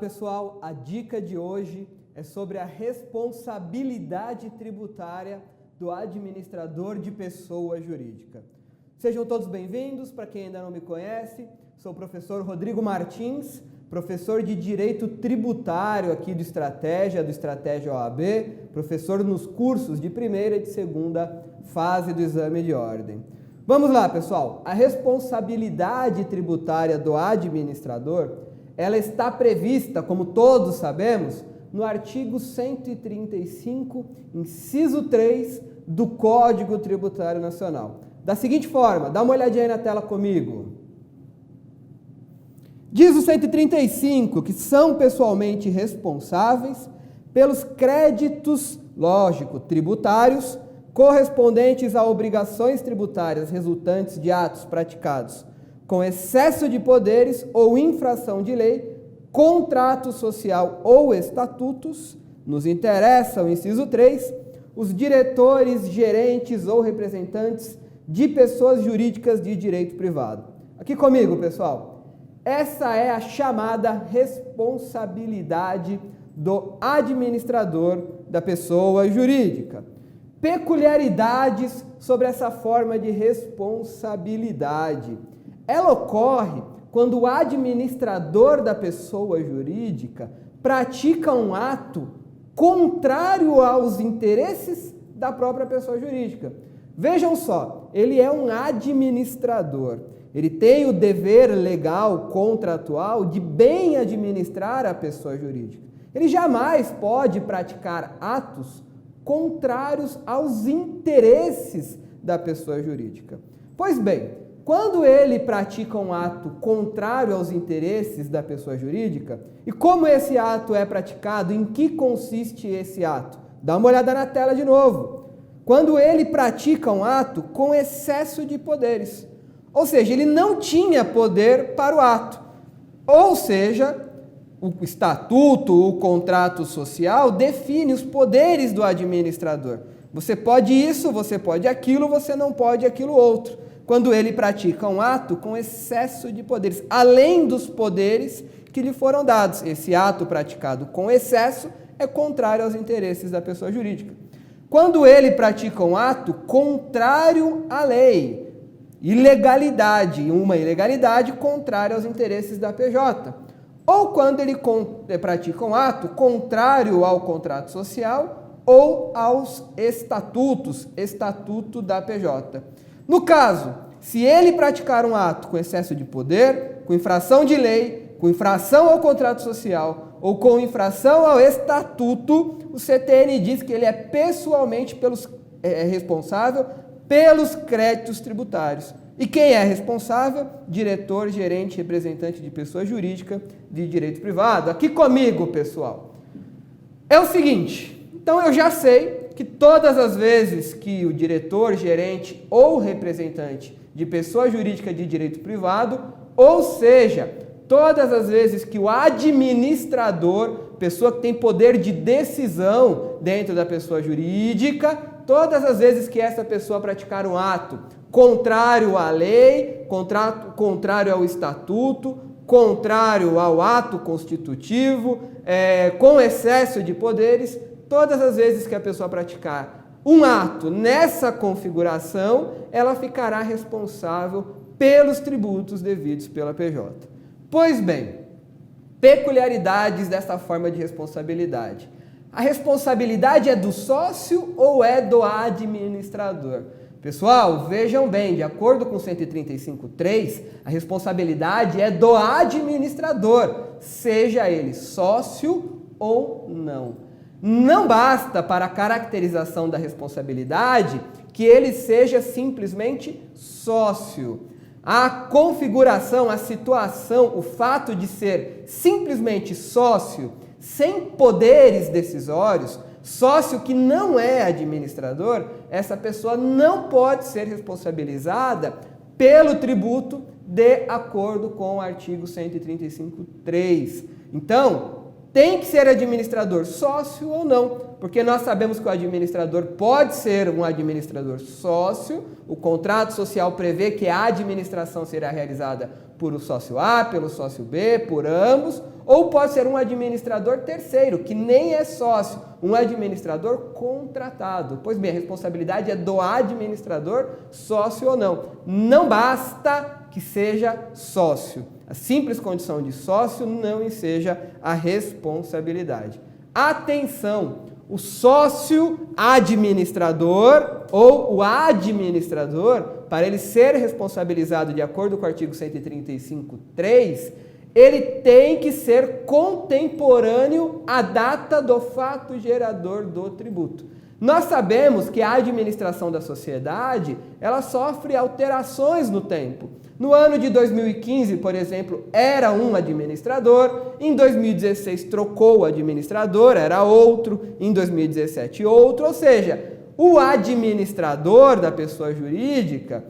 pessoal, a dica de hoje é sobre a responsabilidade tributária do administrador de pessoa jurídica. Sejam todos bem-vindos. Para quem ainda não me conhece, sou o professor Rodrigo Martins, professor de Direito Tributário aqui do Estratégia OAB, professor nos cursos de primeira e de segunda fase do exame de ordem. Vamos lá, pessoal. A responsabilidade tributária do administrador, ela está prevista, como todos sabemos, no artigo 135, inciso 3 do Código Tributário Nacional. Da seguinte forma, dá uma olhadinha aí na tela comigo. Diz o 135 que são pessoalmente responsáveis pelos créditos, lógico, tributários, correspondentes a obrigações tributárias resultantes de atos praticados com excesso de poderes ou infração de lei, contrato social ou estatutos. Nos interessa o inciso 3, os diretores, gerentes ou representantes de pessoas jurídicas de direito privado. Aqui comigo, pessoal. Essa é a chamada responsabilidade do administrador da pessoa jurídica. Peculiaridades sobre essa forma de responsabilidade. Ela ocorre quando o administrador da pessoa jurídica pratica um ato contrário aos interesses da própria pessoa jurídica. Vejam só, ele é um administrador. Ele tem o dever legal, contratual, de bem administrar a pessoa jurídica. Ele jamais pode praticar atos contrários aos interesses da pessoa jurídica. Pois bem, quando ele pratica um ato contrário aos interesses da pessoa jurídica, e como esse ato é praticado, em que consiste esse ato? Dá uma olhada na tela de novo. Quando ele pratica um ato com excesso de poderes, ou seja, ele não tinha poder para o ato, ou seja, o estatuto, o contrato social define os poderes do administrador. Você pode isso, você pode aquilo, você não pode aquilo outro. Quando ele pratica um ato com excesso de poderes, além dos poderes que lhe foram dados. Esse ato praticado com excesso é contrário aos interesses da pessoa jurídica. Quando ele pratica um ato contrário à lei, ilegalidade, uma ilegalidade contrária aos interesses da PJ. Ou quando ele pratica um ato contrário ao contrato social ou aos estatutos, estatuto da PJ. No caso, se ele praticar um ato com excesso de poder, com infração de lei, com infração ao contrato social ou com infração ao estatuto, o CTN diz que ele é pessoalmente responsável pelos créditos tributários. E quem é responsável? Diretor, gerente, representante de pessoa jurídica de direito privado. Aqui comigo, pessoal. É o seguinte, então eu já sei que todas as vezes que o diretor, gerente ou representante de pessoa jurídica de direito privado, ou seja, todas as vezes que o administrador, pessoa que tem poder de decisão dentro da pessoa jurídica, todas as vezes que essa pessoa praticar um ato contrário à lei, contrário ao estatuto, contrário ao ato constitutivo, com excesso de poderes, todas as vezes que a pessoa praticar um ato nessa configuração, ela ficará responsável pelos tributos devidos pela PJ. Pois bem, peculiaridades dessa forma de responsabilidade. A responsabilidade é do sócio ou é do administrador? Pessoal, vejam bem, de acordo com 135.3, a responsabilidade é do administrador, seja ele sócio ou não. Não basta para a caracterização da responsabilidade que ele seja simplesmente sócio. A configuração, a situação, o fato de ser simplesmente sócio, sem poderes decisórios, sócio que não é administrador, essa pessoa não pode ser responsabilizada pelo tributo de acordo com o artigo 135.3. Então, tem que ser administrador sócio ou não, porque nós sabemos que o administrador pode ser um administrador sócio, o contrato social prevê que a administração será realizada por o sócio A, pelo sócio B, por ambos, ou pode ser um administrador terceiro, que nem é sócio, um administrador contratado. Pois bem, a responsabilidade é do administrador, sócio ou não. Não basta que seja sócio. A simples condição de sócio não enseja a responsabilidade. Atenção! O sócio administrador ou o administrador, para ele ser responsabilizado de acordo com o artigo 135.3, ele tem que ser contemporâneo à data do fato gerador do tributo. Nós sabemos que a administração da sociedade, ela sofre alterações no tempo. No ano de 2015, por exemplo, era um administrador, em 2016 trocou o administrador, era outro, em 2017 outro, ou seja, o administrador da pessoa jurídica,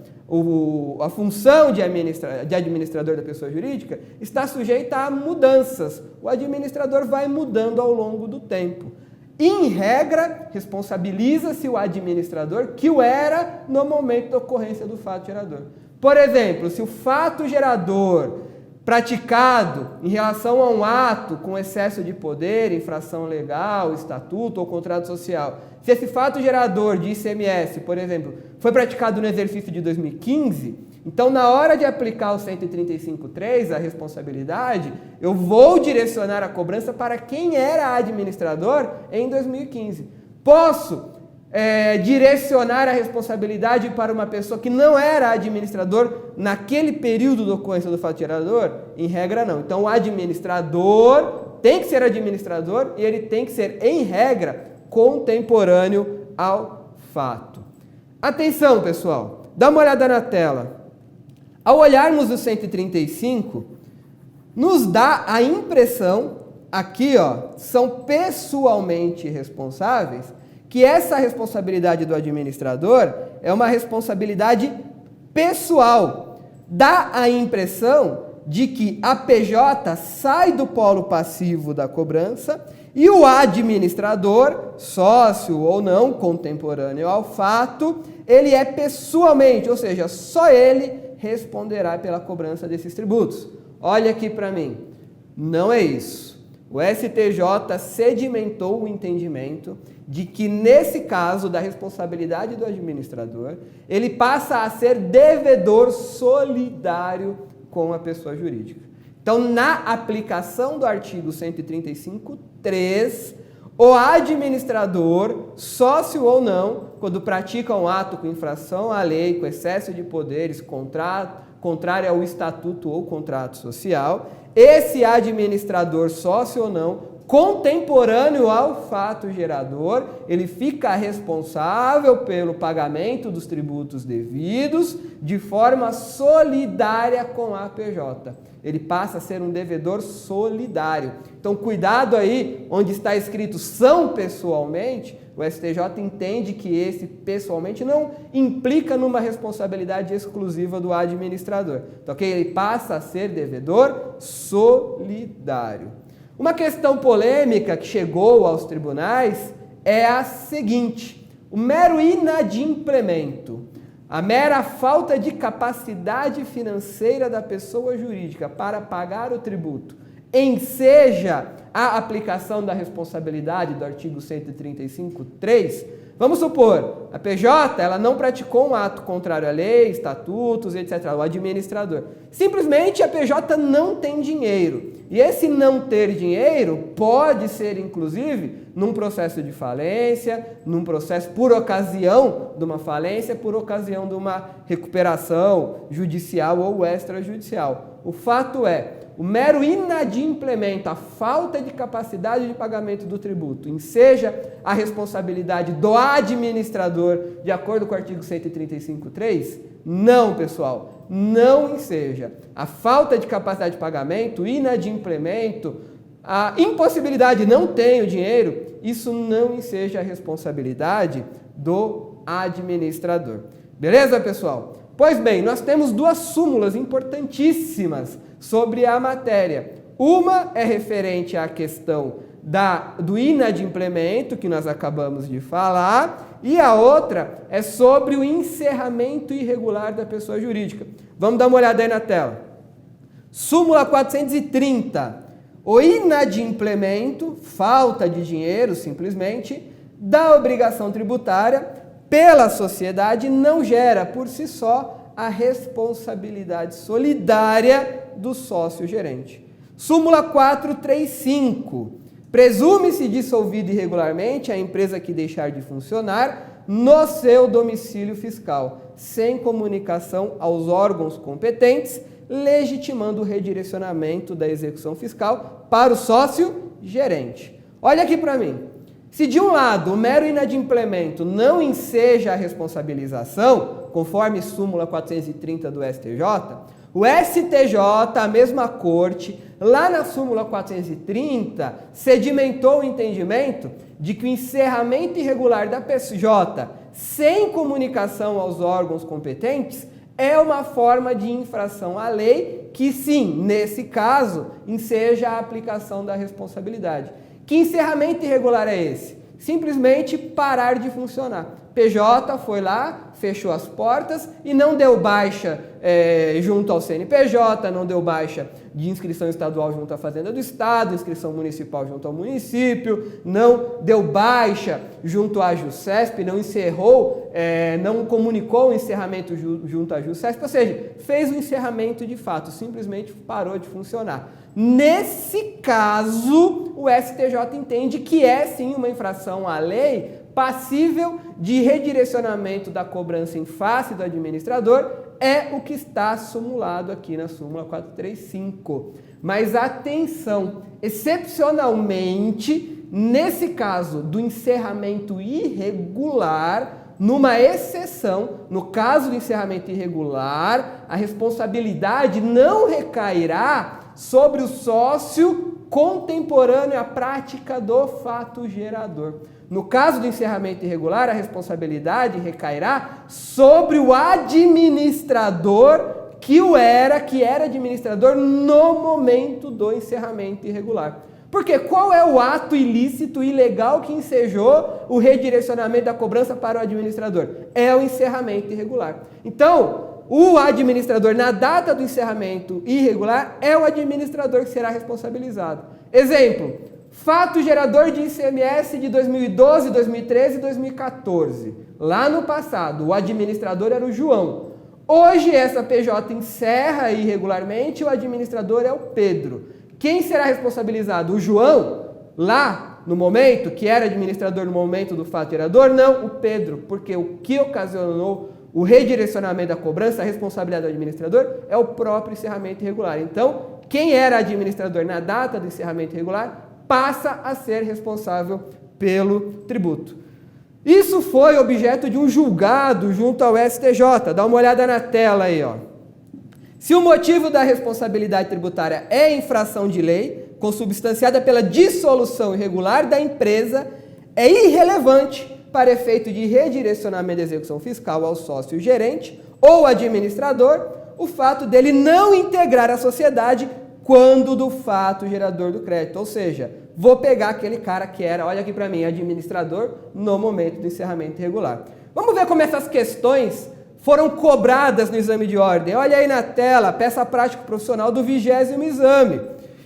a função de administrador da pessoa jurídica está sujeita a mudanças. O administrador vai mudando ao longo do tempo. Em regra, responsabiliza-se o administrador que o era no momento da ocorrência do fato gerador. Por exemplo, se o fato gerador praticado em relação a um ato com excesso de poder, infração legal, estatuto ou contrato social, se esse fato gerador de ICMS, por exemplo, foi praticado no exercício de 2015, então na hora de aplicar o 135.3, a responsabilidade, eu vou direcionar a cobrança para quem era administrador em 2015. Posso direcionar a responsabilidade para uma pessoa que não era administrador naquele período da ocorrência do fato gerador? Em regra, não. Então, o administrador tem que ser administrador e ele tem que ser, em regra, contemporâneo ao fato. Atenção, pessoal. Dá uma olhada na tela. Ao olharmos o 135, nos dá a impressão, aqui, são pessoalmente responsáveis, que essa responsabilidade do administrador é uma responsabilidade pessoal. Dá a impressão de que a PJ sai do polo passivo da cobrança e o administrador, sócio ou não, contemporâneo ao fato, ele é pessoalmente, ou seja, só ele responderá pela cobrança desses tributos. Olha aqui para mim, não é isso. O STJ sedimentou o entendimento de que, nesse caso da responsabilidade do administrador, ele passa a ser devedor solidário com a pessoa jurídica. Então, na aplicação do artigo 135.3, o administrador, sócio ou não, quando pratica um ato com infração à lei, com excesso de poderes, contrário ao estatuto ou contrato social, esse administrador, sócio ou não, contemporâneo ao fato gerador, ele fica responsável pelo pagamento dos tributos devidos de forma solidária com a PJ. Ele passa a ser um devedor solidário. Então, cuidado aí, onde está escrito são pessoalmente, o STJ entende que esse pessoalmente não implica numa responsabilidade exclusiva do administrador. Então, ok? Ele passa a ser devedor solidário. Uma questão polêmica que chegou aos tribunais é a seguinte: o mero inadimplemento, a mera falta de capacidade financeira da pessoa jurídica para pagar o tributo, enseja a aplicação da responsabilidade do artigo 135.3, vamos supor, a PJ ela não praticou um ato contrário à lei, estatutos, etc., o administrador. Simplesmente a PJ não tem dinheiro. E esse não ter dinheiro pode ser, inclusive, num processo de falência, num processo por ocasião de uma falência, por ocasião de uma recuperação judicial ou extrajudicial. O fato é, o mero inadimplemento, a falta de capacidade de pagamento do tributo, enseja a responsabilidade do administrador de acordo com o artigo 135.3? Não, pessoal, não enseja. A falta de capacidade de pagamento, o inadimplemento, a impossibilidade de não ter o dinheiro, isso não enseja a responsabilidade do administrador. Beleza, pessoal? Pois bem, nós temos duas súmulas importantíssimas sobre a matéria. Uma é referente à questão do inadimplemento, que nós acabamos de falar, e a outra é sobre o encerramento irregular da pessoa jurídica. Vamos dar uma olhada aí na tela. Súmula 430. O inadimplemento, falta de dinheiro simplesmente, da obrigação tributária pela sociedade não gera por si só a responsabilidade solidária do sócio-gerente. Súmula 435. Presume-se dissolvida irregularmente a empresa que deixar de funcionar no seu domicílio fiscal, sem comunicação aos órgãos competentes, legitimando o redirecionamento da execução fiscal para o sócio-gerente. Olha aqui para mim. Se de um lado o mero inadimplemento não enseja a responsabilização, conforme súmula 430 do STJ, o STJ, a mesma corte, lá na súmula 430, sedimentou o entendimento de que o encerramento irregular da PJ, sem comunicação aos órgãos competentes, é uma forma de infração à lei que, sim, nesse caso, enseja a aplicação da responsabilidade. Que encerramento irregular é esse? Simplesmente parar de funcionar. PJ foi lá, fechou as portas e não deu baixa junto ao CNPJ, não deu baixa de inscrição estadual junto à Fazenda do Estado, inscrição municipal junto ao município, não deu baixa junto à JUSESP, não encerrou, não comunicou o encerramento junto à JUSESP, ou seja, fez o encerramento de fato, simplesmente parou de funcionar. Nesse caso, o STJ entende que é sim uma infração à lei passível de redirecionamento da cobrança em face do administrador, é o que está sumulado aqui na súmula 435. Mas atenção, excepcionalmente, nesse caso do encerramento irregular, numa exceção, no caso do encerramento irregular, a responsabilidade não recairá sobre o sócio contemporâneo à prática do fato gerador. No caso do encerramento irregular, a responsabilidade recairá sobre o administrador que era administrador no momento do encerramento irregular. Porque qual é o ato ilícito, ilegal que ensejou o redirecionamento da cobrança para o administrador? É o encerramento irregular. Então, o administrador, na data do encerramento irregular, é o administrador que será responsabilizado. Exemplo, fato gerador de ICMS de 2012, 2013 e 2014. Lá no passado, o administrador era o João. Hoje, essa PJ encerra irregularmente, o administrador é o Pedro. Quem será responsabilizado? O João, lá no momento, que era administrador no momento do fato gerador? Não, o Pedro, porque o que ocasionou o redirecionamento da cobrança, a responsabilidade do administrador, é o próprio encerramento irregular. Então, quem era administrador na data do encerramento irregular passa a ser responsável pelo tributo. Isso foi objeto de um julgado junto ao STJ. Dá uma olhada na tela aí, ó. Se o motivo da responsabilidade tributária é infração de lei, consubstanciada pela dissolução irregular da empresa, é irrelevante para efeito de redirecionamento da execução fiscal ao sócio gerente ou administrador, o fato dele não integrar a sociedade quando do fato gerador do crédito. Ou seja, vou pegar aquele cara que era, olha aqui para mim, administrador no momento do encerramento irregular. Vamos ver como essas questões foram cobradas no exame de ordem. Olha aí na tela, peça prática profissional do 20º exame.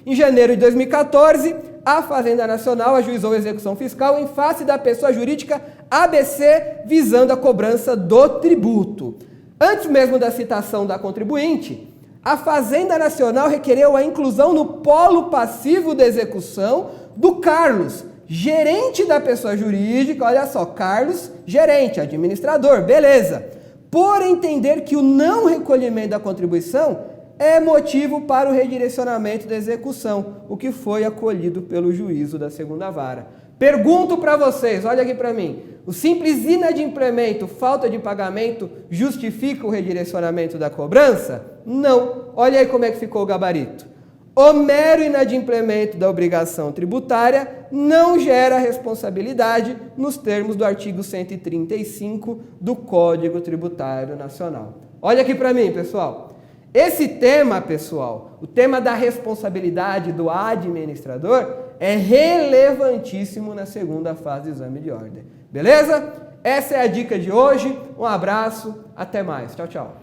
Em janeiro de 2014, a Fazenda Nacional ajuizou a execução fiscal em face da pessoa jurídica ABC visando a cobrança do tributo. Antes mesmo da citação da contribuinte, a Fazenda Nacional requereu a inclusão no polo passivo da execução do Carlos, gerente da pessoa jurídica, olha só, Carlos, gerente, administrador, beleza. Por entender que o não recolhimento da contribuição é motivo para o redirecionamento da execução, o que foi acolhido pelo juízo da segunda vara. Pergunto para vocês, olha aqui para mim, o simples inadimplemento, falta de pagamento, justifica o redirecionamento da cobrança? Não. Olha aí como é que ficou o gabarito. O mero inadimplemento da obrigação tributária não gera responsabilidade nos termos do artigo 135 do Código Tributário Nacional. Olha aqui para mim, pessoal. Esse tema, pessoal, o tema da responsabilidade do administrador é relevantíssimo na segunda fase do exame de ordem. Beleza? Essa é a dica de hoje. Um abraço, até mais. Tchau, tchau.